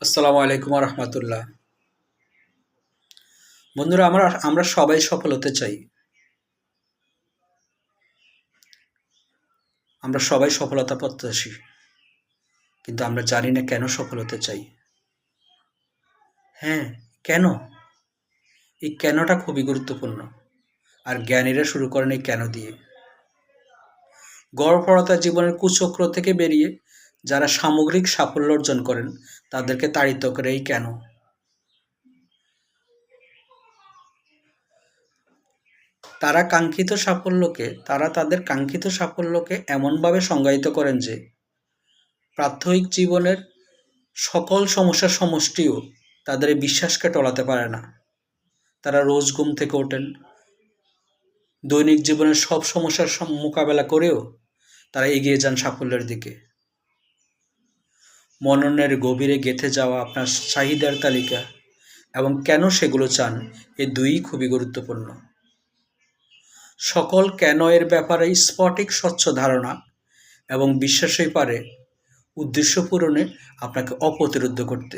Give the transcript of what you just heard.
আসসালামু আলাইকুম রহমতুল্লাহ। বন্ধুরা, আমরা আমরা সবাই সফল হতে চাই। আমরা সবাই সফলতা প্রত্যাশী, কিন্তু আমরা জানি না কেন সফল হতে চাই। হ্যাঁ, কেন? এই কেনটা খুবই গুরুত্বপূর্ণ। আর জ্ঞানীরা শুরু করেন এই কেন দিয়ে। গড়পড়তা জীবনের কুচক্র থেকে বেরিয়ে যারা সামগ্রিক সাফল্য অর্জন করেন, তাদেরকে তাড়িত করে এই কেন। তারা তাদের কাঙ্ক্ষিত সাফল্যকে এমনভাবে সংজ্ঞায়িত করেন যে প্রাত্যহিক জীবনের সকল সমস্যার সমষ্টিও তাদের এই বিশ্বাসকে টলাতে পারে না। তারা রোজ ঘুম থেকে ওঠেন, দৈনিক জীবনের সব সমস্যার মোকাবেলা করেও তারা এগিয়ে যান সাফল্যের দিকে। মননের গভীরে গেঁথে যাওয়া আপনার চাহিদার তালিকা এবং কেন সেগুলো চান, এই দুইই খুবই গুরুত্বপূর্ণ। সকল কেন এর ব্যাপারে স্ফটিক স্বচ্ছ ধারণা এবং বিশ্বাসই পারে উদ্দেশ্য পূরণে আপনাকে অপ্রতিরোধ্য করতে।